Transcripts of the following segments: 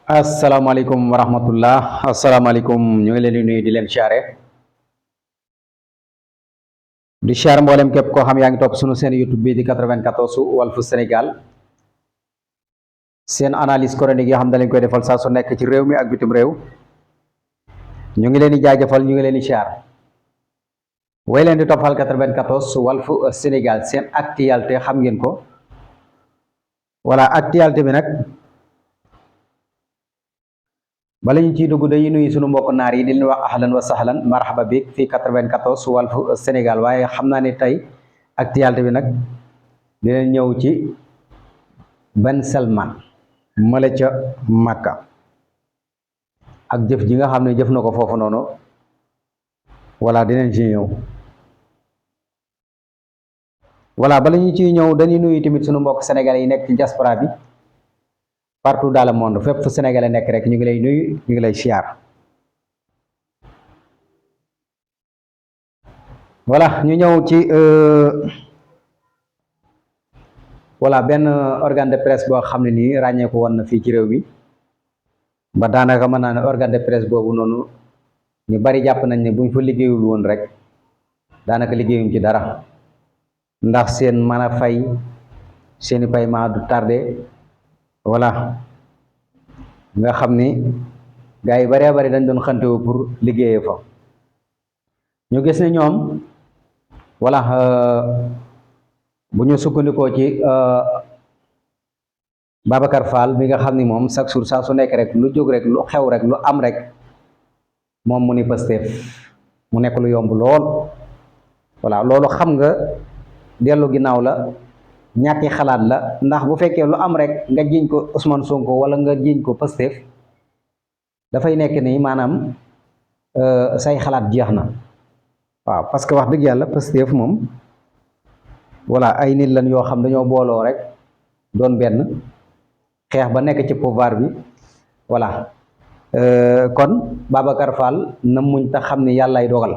asalaamaaleykum wa rahmatullah asalaamaaleykum ñu ngi leen di nuyu di leen siyaare di siyaare mboolem képp koo xam yaa ngi topp sunu seen YouTube bi di 94 Walfu Sénégal seen analyse chronique yoo xam ne lañ koy defal saa su nekk ci réew mi ak bitim réew ñu ngi leen di jaajëfal ñu ngi leen di siyaar way leen di toppal 94 Walfu Sénégal seen actualité xam ngeen ko voilà actualité bi nag bala ñu ciy dugg dañuy nuyu sunu mbokk naar yi di leen wax ahlan wa sahlan marhaba bi fii 94 Walfu Sénégal waaye xam naa ne tey actualité bi nag dina ñëw ci Ben Salman mala ca Makka ak jëf ji nga xam ne jëf na ko foofu noonu voilà dinañ ci ñëw voilà bala ñu ciy ñëw dañuy nuyu tamit sunu mbokk sénégalais yi nekk ci diaspora bi partout dans le monde fépp fu sénégalais nekk rek ñu ngi lay nuyu ñu ngi lay siyaar voilà ñu ñëw ci voilà benn organe de presse boo xam ne nii ràññeeku woon na fii ci réew mi ba daanaka mën naa ne organe de presse boobu noonu ñu bari jàpp nañ ne buñ fa liggéeyul woon rek daanaka liggéeyuñ ci dara ndax seen mën a fay seeni paiement du tardé voilà nga xam ni gars yi baree bari dañ doon xantewu pour liggéeyee fa ñu gis ne ñoom voilà bu ñu sukkandikoo ci Babacar Fall bi nga xam ni moom chaque jour saa su nekk rek lu jóg rek lu xew rek lu am rek moom mu ni Pastef mu nekk lu yomb lool voilà loolu xam nga dellu ginnaaw la ñàkki xalaat la ndax bu fekkee lu am rek nga jiñ ko Ousmane Sonko wala nga jiñ ko Pastef dafay nekk ni maanaam say xalaat jeex na waaw parce que wax dëgg yàlla Pastef moom voilà ay nit lan yoo xam dañoo booloo rek doon benn xeex ba nekk ci pouvoir bi voilà kon Babacar Fall na muñ te xam ni yàllay dogal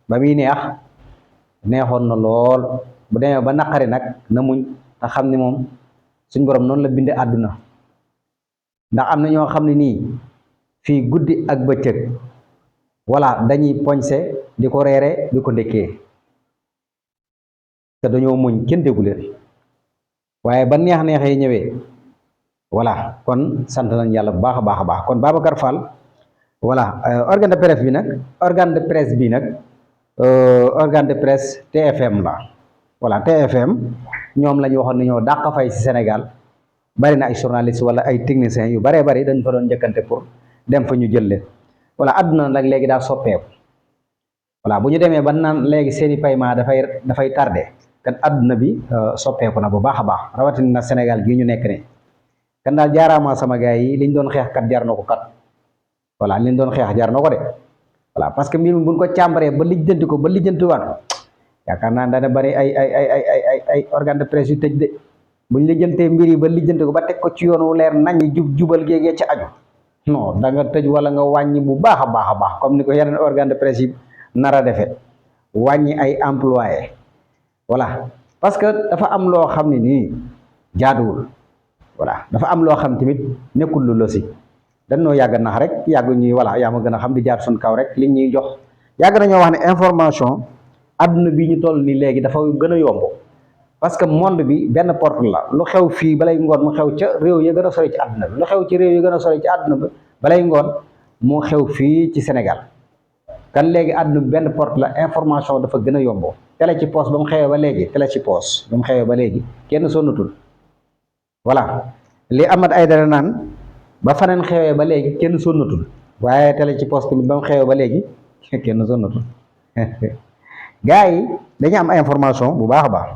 ba muy neexoon na lool bu demee ba naqari nag na muñ te xam ni moom suñ borom noonu la bindee àdduna ndax am na ñoo xam ne nii fii guddi ak bëccëg voilà dañuy poñse di ko reere di ko ndékkee te dañoo muñ kenn déggu leen waaye ba neex-neex yi ñëwee voilà kon sant nañ yàlla bu baax a baax a baax kon Babacar Fall voilà organe de presse bi nag organe de presse bi nag organe de presse TFM la voilà TFM ñoom la ñu waxoon ne ñoo dàq fay ci Sénégal bari na ay journalistes wala ay techniciens yu baree bari dañ fa doon njëkkante pour dem fa ñu jël leen voilà àdduna nag léegi daa soppeeku voilà bu ñu demee ba naan léegi seeni paiement dafay tardé kan àdduna bi soppeeku na bu baax a baax rawatina na Sénégal gii ñu nekk ne kan daal jaaraama sama gars yi liñ doon xeex kat jar na ko kat voilà liñ doon xeex jar na ko de voilà parce que mbir mi buñ ko càmbaree ba lijjanti ko ba lijjantiwaat yaakaar naa dana bari ay organe de presse yu tëj de buñ lijjantee mbir yi ba lijjanti ko ba teg ko ci yoon wu leer nañ jubal géegee ci aju non da nga tëj wala nga wàññi bu baax a baax a baax comme ni ko yeneen organe de presse yi nar a defee wàññi ay employé voilà parce que dafa am loo xam ne nii jaaduwul voilà dafa am loo xam tamit nekkul lu losi dañoo yàgg nax rek yàgg ñuy voilà yaa ma gën a xam di jaar suñ kaw rek li ñuy jox yàgg nañoo wax ne information adduna bi ñu toll nii léegi dafa gën a yomb parce que monde bi benn porte la lu xew fii balay ngoon mu xew ca réew ya gën a sori ci àdduna bi lu xew ci réew ya gën a sori ci àdduna bi balay ngoon moo xew fii ci Sénégal kan léegi àdduna bi benn porte la information dafa gën a yomb télé ci poste ba mu xewee ba léegi télé ci poste ba mu xewee ba léegi kenn sonnatul voilà li Ahmed Aïdara naan ba faneen xewee ba léegi kenn sonnatul waaye télé ci poste bi ba mu xewee ba léegi kenn sonnatul gars yi dañu am information bu baax a baax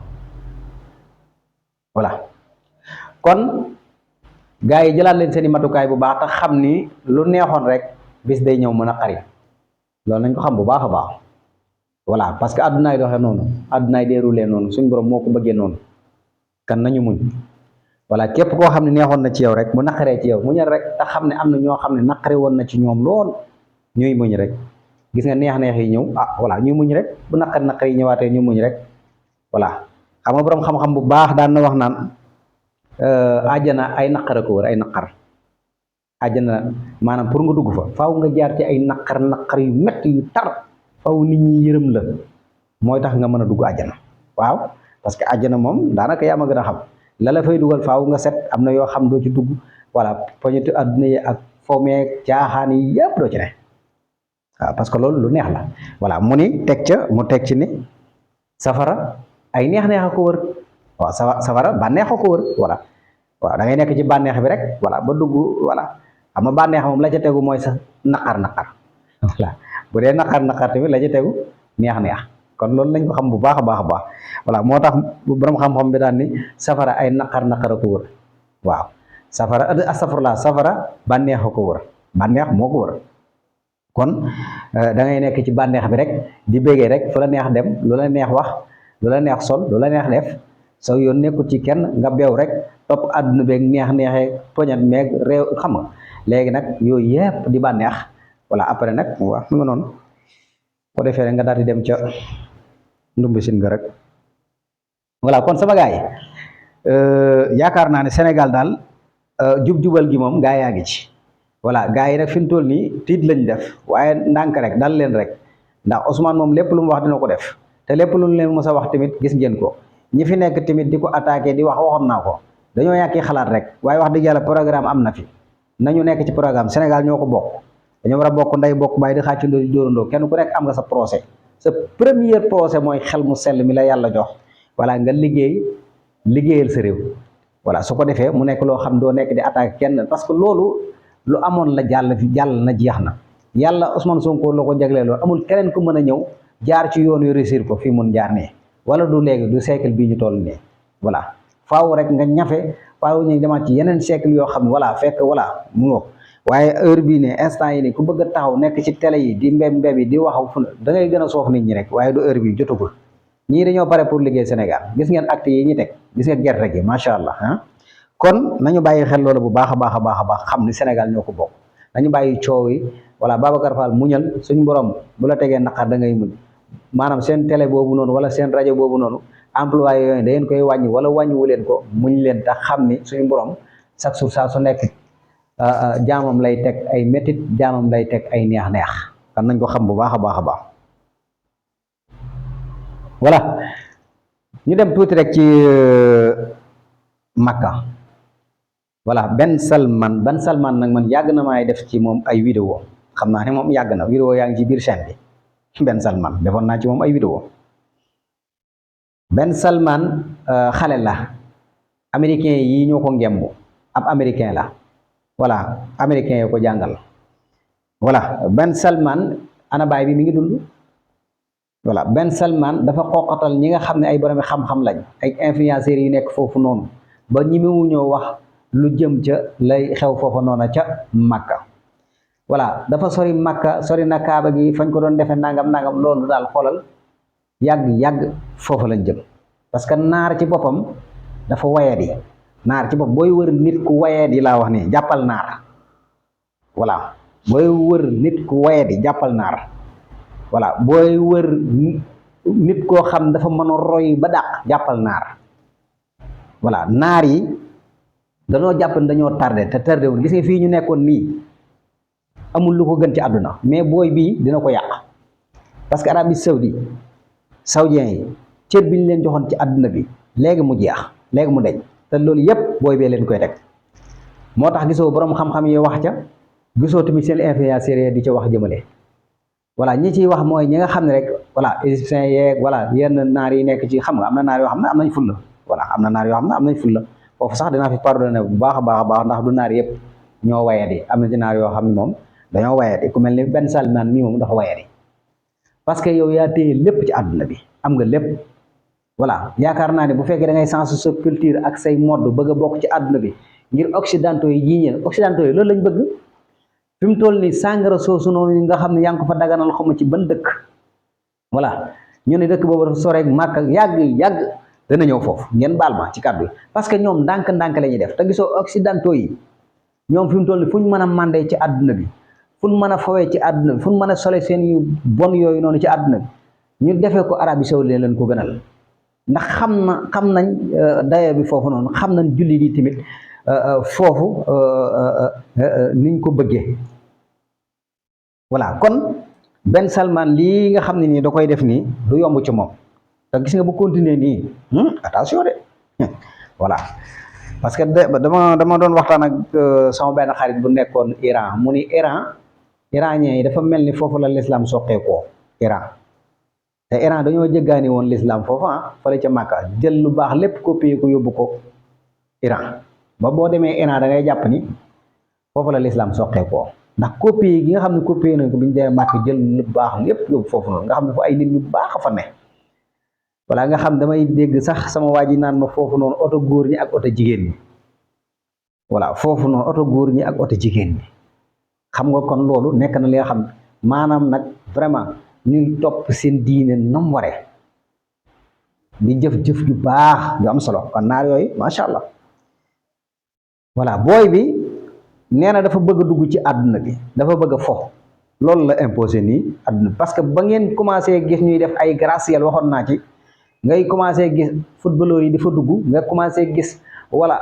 voilà kon gars yi jëlaat leen seeni matukaay bu baax te xam ni lu neexoon rek bis day ñëw mën a xari loolu nañ ko xam bu baax a baax voilà parce que àddunaay doxee noonu àddunaay déroulé noonu suñ borom moo ko bëggee noonu kan nañu muñ voilà képp koo xam ne neexoon na ci yow rek mu naqaree ci yow muñal rek te xam ne am na ñoo xam ne naqare woon na ci ñoom lool ñuy muñ rek gis nga neex-neex yi ñëw voilà ñuy muñ rek bu naqar yi ñëwaatee ñu muñ rek voilà xam nga borom xam-xam bu baax daan na wax naan àjjana ay naqar a ko wër ay naqar àjjana maanaam pour nga dugg fa faaw nga jaar ci ay naqar yu metti yu tar faaw nit ñi yërëm la mooy tax nga mën a dugg àjjana waaw parce que àjjana moom daanaka yaa ma gën a xam la la fay dugal faaw nga set am na yoo xam doo ci dugg voilà poñetu àdduna yi ak fomeeg caaxaan yi yëpp doo ci ne waaw parce que loolu lu neex la voilà mu ni teg ci ni safara ay neex-neex a ko wër waaw safara bànneex a ko wër voilà waaw da ngay nekk ci bànneex bi rek voilà ba dugg voilà xam nga bànneex moom la ca tegu mooy sa naqar voilà bu dee naqar tamit la ca tegu neex kon loolu lañ ko xam bu baax a baax a baax voilà moo tax borom xam-xam bi daan ni safara ay naqar a ko wër waaw safara bànneex a ko wër bànneex moo ko wër kon da ngay nekk ci bànneex bi rek di béggee rek fu la neex dem lu la neex wax lu la neex sol lu la neex def soo yoon nekkul ci kenn nga beew rek topp àdduna beeg neexee poñat meeg réew xam nga léegi nag yooyu yëpp di bànneex voilà après nag waaw mu nga noonu ko defee rek nga daal di dem ca ndumbi sin nga rek voilà kon sama gars yi yaakaar naa ne Sénégal daal jub-jubal gi moom gaa yaa ngi ci voilà gars yi nag fi mu toll nii tiit lañ def waaye ndànk rek dal leen rek ndax Ousmane moom lépp lu mu wax dina ko def te lépp lu leen mos a wax tamit gis ngeen ko ñi fi nekk tamit di ko attaqué di waxoon naa ko dañoo yàqi xalaat rek waaye wax dëgg yàlla programme am na fi nañu nekk ci programme Sénégal ñoo ko bokk dañoo war a bokk nday bokk bàyyi di xàccandoo di dóorandoo kenn ku nekk am nga sa procès sa premier procès mooy xel mu sell mi la yàlla jox voilà nga liggéeyal sa réew voilà su ko defee mu nekk loo xam doo nekk di attaqué kenn parce que loolu lu amoon la jàll na jeex na yàlla Ousmane Sonko la ko jagleeloon amul keneen ku mën a ñëw jaar ci yoon yu réussir ko fii mun jaar nee wala du léegi du siècle bii ñu toll nii voilà faaw rek nga ñafe faaw ñu demaat ci yeneen siècle yoo xam ne voilà fekk voilà mu ngoog waaye heure bii ne instant yi nii ku bëgg a taxaw nekk ci télé yi di mbeb yi di waxaw fu da ngay gën a soof nit ñi rek waaye du heure bii jotagul ñii dañoo pare pour liggéey Sénégal gis ngeen acte yi ñi teg gis ngeen gerte gi macha allah ah kon nañu bàyyi xel loolu bu baax a baax xam ni Sénégal ñoo ko bokk nañu bàyyi coow yi voilà Babacar Fall muñal suñu borom bu la tegee naqar da ngay muñ maanaam seen télé boobu noonu wala seen rajo boobu noonu employé yooyu da ngeen koy wàññi wala wàññiwu leen ko muñ leen tax xam ni suñu borom chaque jour saa su nekk jaamam lay teg ay métit jaamam lay teg ay neex-neex kan nañ ko xam bu baax a baax voilà ñu dem tuuti rek ci Makka voilà Ben Salman nag man yàgg na maay def ci moom ay vidéo xam naa ne moom yàgg na vidéo yaa ngi ci biir chaîne bi Ben Salman defoon naa ci moom ay vidéo Ben Salman xale la américain yi ñoo ko ngemb ab américain la voilà américain yoo ko jàngal voilà Ben Salman ana baay bi mi ngi dund voilà Ben Salman dafa xoqatal ñi nga xam ne ay borom xam-xam lañ ay influenceurs yi nekk foofu noonu ba ñi mu ñëw wax lu jëm ca lay xew foofa noona ca Makka voilà dafa sori Makka sori na Kaaba gi fañ ko doon defee nangam loolu daal xoolal yàgg foofa lañ jëm parce que naar ci boppam dafa wayadi naar ci bopp booy wër nit ku wayadi laa wax ni jàppal naar voilà booy wër nit ku wayadi jàppal naar voilà booy wër nit koo xam dafa mën a roy ba dàq jàppal naar voilà naar yi dañoo jàpp ne dañoo tardé te tardé wul gis nga fii ñu nekkoon nii amul lu ko gën ci àdduna mais booy bii dina ko yàq parce que Arabie saoudien yi cër bi ñu leen joxoon ci àdduna bi léegi mu jeex léegi mu deñ te loolu yépp booy bee leen koy teg moo tax gisoo borom xam-xam yi wax ca gisoo tamit seen influenceurs di ca wax jëmale voilà ñi ciy wax mooy ñi nga xam ne rek voilà égyptiens yeeg voilà yenn naar yi nekk ci xam nga am na naar yoo xam ne am nañ fulla voilà am na naar yoo xam ne am nañ fulla foofu sax dinaa fi pardonné bu baax a baax ndax du naar yëpp ñoo wayadi am na ci naar yoo xam ne moom dañoo wayadi ku mel ni Ben Salman mii moom dafa wayadi parce que yow yaa téye lépp ci àdduna bi am nga lépp voilà yaakaar naa ne bu fekkee da ngay sens sa culture ak say mode bëgg a bokk ci àdduna bi ngir occidentaux yi jiiñeen occidentaux yi loolu lañ bëgg fi mu toll nii sàngara soosu noonu nga xam ne yaa ngi ko fa daganal xaw ma ci ban dëkk voilà ñu ne dëkk boobu dafa soreeg Màkka yàgg dana ñëw foofu ngeen baal ma ci kàddu yi parce que ñoom ndànk-ndànk la ñuy def te gisoo occidentaux yi ñoom fi mu toll nii fu ñu mën a mandee ci àdduna bi fu ñu mën a fawee ci àdduna bi fu ñu mën a sole seen yu bon yooyu noonu ci àdduna bi ñu defee ko Arabie Saoudite leen ko gënal ndax xam nañ dayo bi foofu noonu xam nañ julli di tamit foofu niñ ko bëggee voilà kon Ben Salman lii nga xam ne nii da koy def nii du yomb ci moom te gis nga bu continuer nii attention de voilà parce que dama doon waxtaan ak sama benn xarit bu nekkoon Iran mu ni iranien yi dafa mel ni foofu la l'islam soqeekoo Iran te Iran dañoo jëggaani woon l'islam foofu fële ca Màkka jël lu baax lépp copier ko yóbbu ko Iran ba boo demee Iran da ngay jàpp ni foofu la l'islam soqeekoo ndax copier gi nga xam ne copier nañ ko bi ñu demee Màkka jël lu baax lépp yóbbu foofu noonu nga xam ne fu ay nit ñu baax a fa ne voilà nga xam damay dégg sax sama waa ji naan ma foofu noonu oto góor ñi ak oto jigéen ñi voilà foofu noonu oto góor ñi ak oto jigéen ñi xam nga kon loolu nekk na li nga xam maanaam nag vraiment ñuy topp seen diine nam waree di jëf-jëf ju baax ju am solo kon naar yooyu macha allah voilà booy bi nee na dafa bëgg a dugg ci àdduna bi dafa bëgg a fo loolu la imposé nii àdduna parce que ba ngeen commencé gis ñuy def ay gratte-ciel waxoon naa ci ngay commencé gis footballeur yi di fa dugg nga commencé gis voilà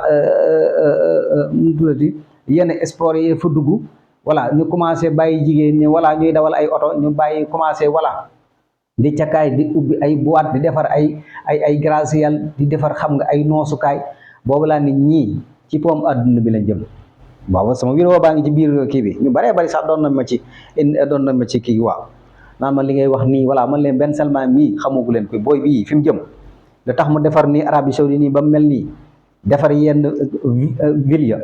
yenn sport yi fa dugg voilà ñu commencé bàyyi jigéen ñi voilà ñuy dawal ay oto ñu bàyyi commencé voilà di cakaay di ubbi ay boîte di defar ay gratte-ciel di defar xam nga ay noosukaay boobu laa nit ñii ci poom àdduna bi lañ jëm boobu sama vidéo baa ngi ci biir kii bi ñu baree bari sax doon na ma ci kii waaw naan ma li ngay wax nii voilà man leen Ben Salman mii xamugu leen ko booy bii fi mu jëm da tax mu defar nii Arabie Saoudite nii ba mu mel nii defar yenn ville ya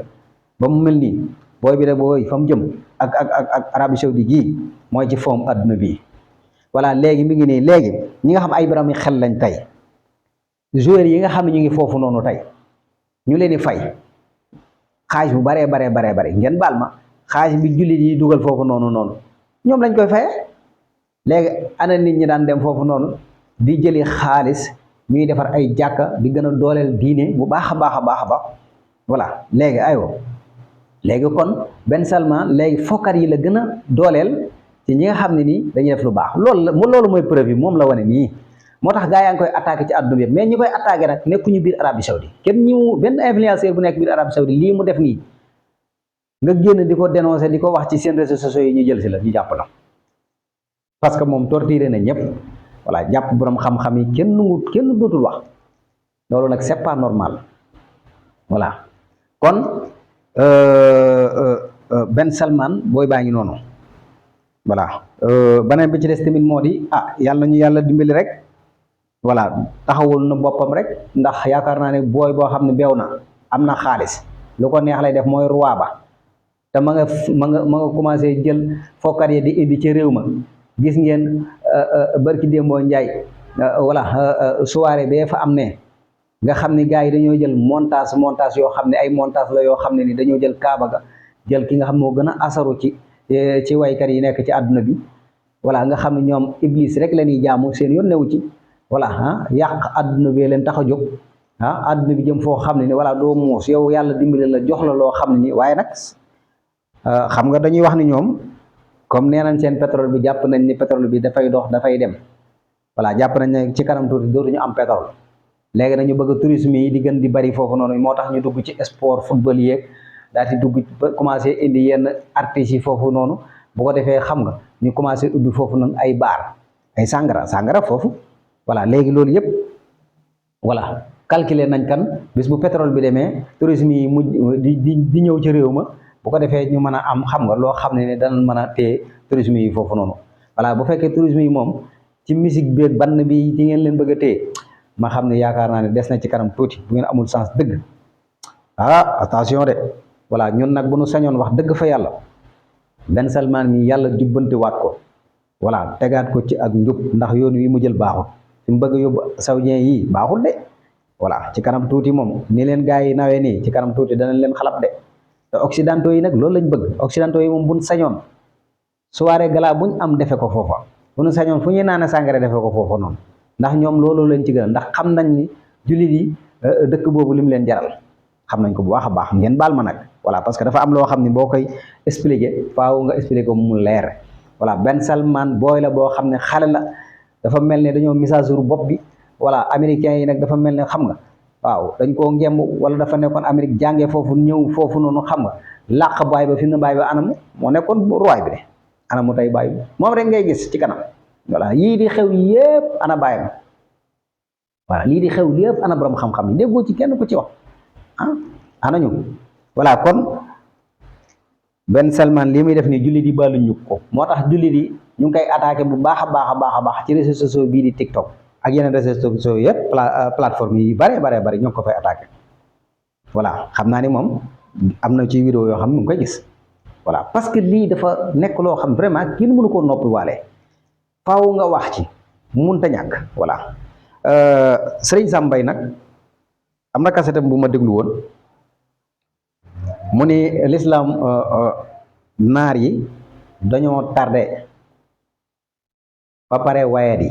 ba mu mel nii booy bi de booy fa mu jëm ak Arabie Saoudite gii mooy ci foom àdduna bi voilà léegi mi ngi nii léegi ñi nga xam ay borom xel lañ tey joueurs yi nga xam ne ñu ngi foofu noonu tey ñu leen di fay xaalis bu baree bare ngeen baal ma xaalis bi jullit yi dugal foofu noonu ñoom lañ koy faye léegi ana nit ñi daan dem foofu noonu di jëli xaalis ñuy defar ay jàkka di gën a dooleel diine bu baax a baax voilà léegi aywa léegi kon Ben Salman léegi fokkat yi la gën a dooleel ci ñi nga xam ne nii dañuy def lu baax loolu mooy preuve yi moom la wane nii moo tax gaa yaa ngi koy attaqué ci àdduna bi mais ñi koy attaqué nag nekkuñu biir Arabie Saoudite kenn benn influenceur bu nekk biir Arabie Saoudite lii mu def nii nga génn di ko dénoncé di ko wax ci seen réseaux sociaux yi ñu jël si la ñu jàpp la parce que moom torturé na ñëpp voilà jàpp borom xam-xam yi kenn dootul wax loolu nag c'est pas normal voilà kon Ben Salman booy baa ngi noonu voilà beneen bi ci des tamit moo di yàlla nañu yàlla dimbali rek voilà taxawul na boppam rek ndax yaakaar naa ne booy boo xam ne beew na am na xaalis lu ko neex lay def mooy roi ba te ma nga commencé jël fokkat yi di indi ci réew ma gis ngeen barki démboo Njaay voilà soirée bee fa am ne nga xam ne gars yi dañoo jël montage yoo xam ne ay montage la yoo xam ne ni dañoo jël kaaba ga jël ki nga xam moo gën a asaru ci waykat yi nekk ci àdduna bi voilà nga xam ne ñoom iblis rek la ñuy jaamu seen yoon newu ci voilà yàq àdduna bi leen tax a jóg àdduna bi jëm foo xam ne ni voilà doo muus yow yàlla dimbali la jox la loo xam ne ni waaye nag xam nga dañuy wax ni ñoom comme nee nañ seen pétrole bi jàpp nañ ni pétrole bi dafay dox dafay dem voilà jàpp nañ ne ci kanam tuuti dootuñu am pétrole léegi dañu bëgg tourisme yi di gën di bari foofu noonu moo tax ñu dugg ci sport football yeeg daal di dugg ba commencé indi yenn artistes yi foofu noonu bu ko defee xam nga ñu commencé ubbi foofu noonu ay baar ay sàngara foofu voilà léegi loolu yëpp voilà calculer nañ kan bis bu pétrole bi demee tourisme yi mujj di ñëw ci réew ma bu ko defee ñu mën a am xam nga loo xam ne danañ mën a téye tourisme yi foofu noonu voilà bu fekkee tourisme yi moom ci musique bi bann bi ci ngeen leen bëgg a téye ma xam ne yaakaar naa ne des na ci kanam tuuti bu ngeen amul sens dëgg attention de voilà ñun nag bu nu sañoon wax dëgg fa yàlla Ben Salman mi yàlla jubbanti waat ko voilà tegaat ko ci ak njub ndax yoon wi mu jël baaxul fi mu bëgg a yóbbu saoudien yi baaxul de voilà ci kanam tuuti moom ni leen gars yi nawee nii ci kanam tuuti danañ leen xalab de te occidentaux yi nag loolu lañ bëgg occidentaux yi moom buñ sañoon soirée gala buñ am defe ko foofa bu ñu sañoon fu ñuy naan sàngara defe ko foofa noonu ndax ñoom loolu lañ ci gën ndax xam nañ ni jullit yi dëkk boobu lim leen jaral xam nañ ko bu baax a baax ngeen baal ma nag voilà parce que dafa am loo xam ne boo koy expliquer faaw nga expliquer ko mu leer voilà Ben Salman booy la boo xam ne xale la dafa mel ne dañoo mise à jour bopp bi voilà américains yi nag dafa mel ne xam nga waaw dañ koo ngemb wala dafa nekkoon Amérique jàngee foofu ñëw foofu noonu xam nga làq baay ba fi mu ne baay ba anamu moo nekkoon roi bi de anamu tey baay bi moom rek ngay gis ci kanam voilà yii di xew yépp ana baayam voilà lii di xew yépp ana borom xam-xam yi déggoo ci kenn ku ci wax ana ñu voilà kon Ben Salman lii muy def nii jullit yi baaluñu ko moo tax jullit yi ñu ngi koy attaqué bu baax a baax a baax a baax ci réseaux sociaux bii di TikTok ak yeneen réseaux sociaux yëpp plateforme yi bare ñoo ngi ko fay attaqué voilà xam naa ni moom am na ci vidéo yoo xam ne mu ngi koy gis voilà parce que lii dafa nekk loo xam vraiment kenn mënu koo noppi waale faaw nga wax ci munta ñàkk voilà Sëriñ Sam Mbaye nag am na kasetam bu ma déglu woon mu ni l'islam naar yi dañoo tardé ba pare wayat yi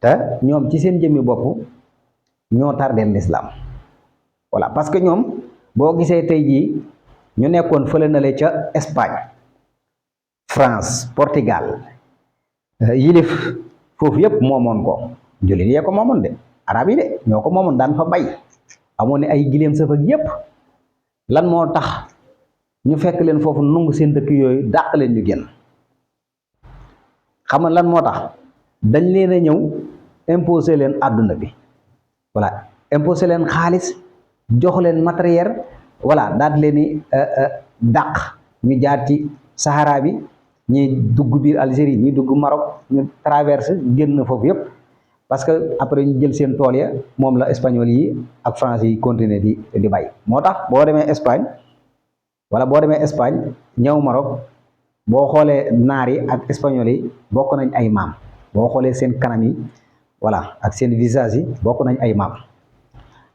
te ñoom ci seen jëmmi bopp ñoo tardé l'islam voilà parce que ñoom boo gisee tey jii ñu nekkoon fële na le ca Espagne France Portugal yilif foofu yëpp moomoon ko jullit yee ko moomoon de arab yi de ñoo ko moomoon daan fa bay amoon ne ay gileem sëf ak yëpp lan moo tax ñu fekk leen foofu nungu seen dëkk yooyu dàq leen ñu génn xam nga lan moo tax dañ leen a ñëw imposé leen àdduna bi voilà imposé leen xaalis jox leen matériel voilà daal leen ni dàq ñu jaar ci Sahara bi ñi dugg biir Algérie ñi dugg Maroc ñu traversé génn foofu yëpp parce que après ñu jël seen tool ya moom la espagnol yi ak français yi continuer di bay moo tax boo demee Espagne wala boo demee Espagne ñëw Maroc boo xoolee naar yi ak espagnol yi bokk nañ ay maam boo xoolee seen kanam yi voilà ak seen visage yi bokk nañ ay maam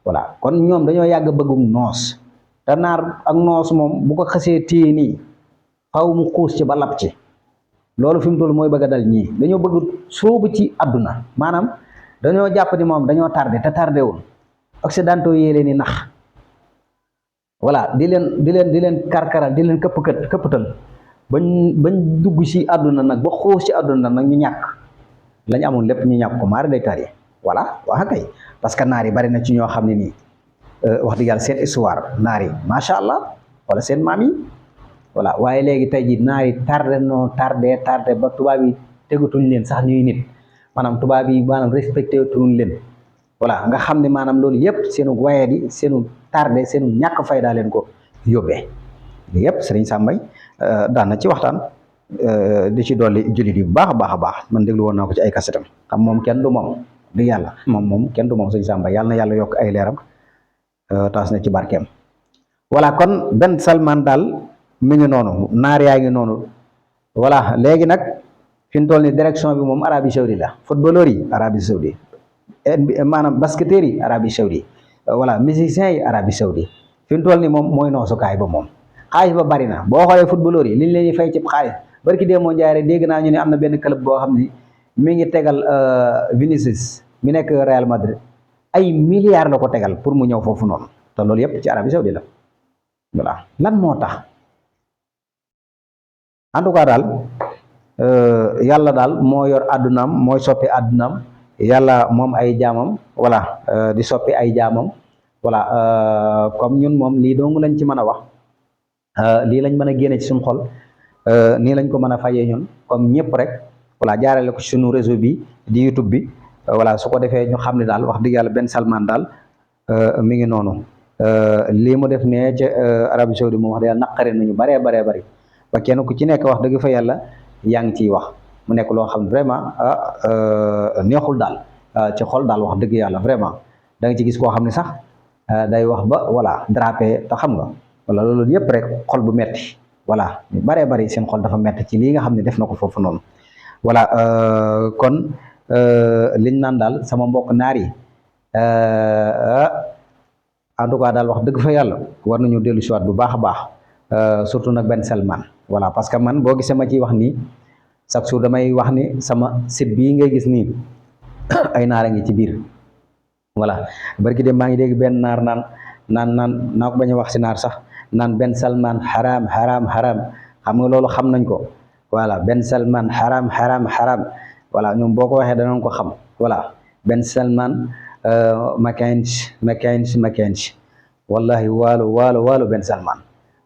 voilà kon ñoom dañoo yàgg bëggum noos te naar ak noos moom bu ko xasee téye nii xaw mu xuus ci ba lab ci loolu fi mu toll mooy bëgg a dal ñii dañoo bëgg soobu ci àdduna maanaam dañoo jàpp ni moom dañoo tardé te tardé wul occidentaux yee leen ni nax voilà di leen karkaral di leen këppatal bañ dugg ci àdduna nag ba xuus ci àdduna nag ñu ñàkk lañ amoon lépp ñu ñàkk ko maari day tar yi voilà wax kay parce que naar yi bari na ci ñoo xam ne nii wax dëgg yàlla seen histoire naar yi macha allah wala seen maam yi voilà waaye léegi tey jii naar yi tardé ba tubaab yi tegatuñ leen sax ñuy nit maanaam tubaab yi maanaam respecté tuñ leen voilà nga xam ne maanaam loolu yëpp seenu waye di seenu tardé seenu ñàkk fayda leen ko yóbbee li yëpp Sëriñ Sam Mbaye daan na ci waxtaan di ci dolli jullit yi bu baax a baax man déglu woon naa ko ci ay kasetam xam moom kenn du moom di yàlla moom kenn du moom Sëriñ Sam Mbaye yàlla na yàlla yokk ay leeram taas na ci barkeem voilà kon Ben Salman daal mi ngi noonu naar yaa ngi noonu voilà léegi nag fi mu toll ni direction bi moom Arabie Saoudite la footballeur yi Arabie Saoudite maanaam basketteurs yi Arabie Saoudite voilà musiciens yi Arabie Saoudite fi mu toll ni moom mooy noosukaay ba moom xaalis ba bari na boo xoolee footballeur yi liñ leen di fay ci xaalis barki dee moo njaay rek dégg naa ñu ne am na benn club boo xam ni mi ngi tegal Vinicius mi nekk Real Madrid ay milliards la ko tegal pour mu ñëw foofu noonu te loolu yëpp ci Arabie Saoudite la voilà lan moo tax en tout cas daal yàlla daal moo yor àddunaam mooy soppi àddunaam yàlla moom ay jaamam voilà di soppi ay jaamam voilà comme ñun moom lii dong lañ ci mën a wax lii lañ mën a génne ci suñu xol nii lañ ko mën a fayee ñun comme ñëpp rek voilà jaarale ko ci suñu réseau bi di YouTube bi voilà su ko defee ñu xam ne daal wax dëgg yàlla Ben Salman daal mi ngi noonu lii mu def ne ca Arabie Saoudite moom wax dëgg yàlla naqare nañu baree bari ba kenn ku ci nekk wax dëgg fa yàlla yaa ngi ciy wax mu nekk loo xam vraiment neexul daal ci xol daal wax dëgg yàlla vraiment da nga ci gis koo xam ne sax day wax ba voilà drapé te xam nga wala loolu yëpp rek xol bu metti voilà ñu baree bari seen xol dafa metti ci lii nga xam ne def na ko foofu noonu voilà kon liñ naan daal sama mbokk naar yi en tout cas daal wax dëgg fa yàlla war nañu dellu si waat bu baax a baax surtout nag Ben Salman voilà parce que man boo gisee ma ciy wax nii chaque jour damay wax ni sama site bii ngay gis nii ay naar a ngi ci biir voilà barki dem maa ngi dégg benn naar naa ko bañ a wax si naar sax naan Ben Salman haram xam nga loolu xam nañ ko voilà Ben Salman haram voilà ñoom boo ko waxee danañ ko xam voilà Ben Salman Mackenzie wallahi waalo Ben Salman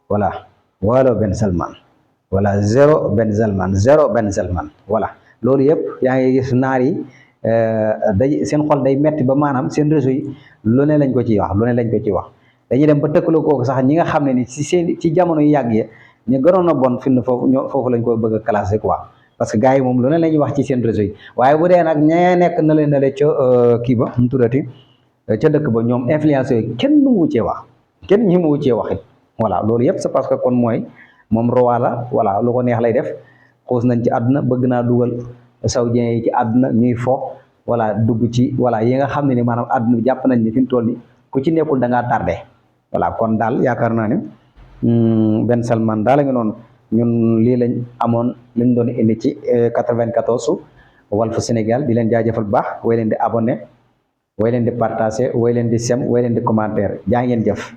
voilà waalo Ben Salman voilà zéro Ben Salman voilà loolu yëpp yaa ngi gis naar yi day seen xol day metti ba maanaam seen réseau yi lu ne lañ ko ciy wax lu ne lañ ko ciy wax dañuy dem ba tëkkaloo kooku sax ñi nga xam ne ni ci jamono yu yàgg yi ñu gënoon a bon fi mu ne foofu lañ ko bëgg a classé quoi parce que gars yi moom lu ne la ñuy wax ci seen réseau yi waaye bu dee nag ñee nekk na le ca kii ba mu tuddati ca dëkk ba ñoom influence yooyu kenn mu cee wax kenn ñi mu cee wax it voilà loolu yëpp c'est parce que kon mooy moom roi la voilà lu ko neex lay def xuus nañ ci àdduna bëgg naa dugal saoudien yi ci àdduna ñuy fo voilà dugg ci voilà yi nga xam ne ni maanaam àdduna bi jàpp nañ ni fi mu toll ni ku ci nekkul da ngaa tardé voilà kon daal yaakaar naa ne Ben Salman daal la nga noonu ñun lii lañ amoon liñ doon indi ci 94 Walfu Sénégal di leen jaajëfal bu baax way leen di abonné way leen di partagé way leen di sem way leen di commentaire jaa ngeen jëf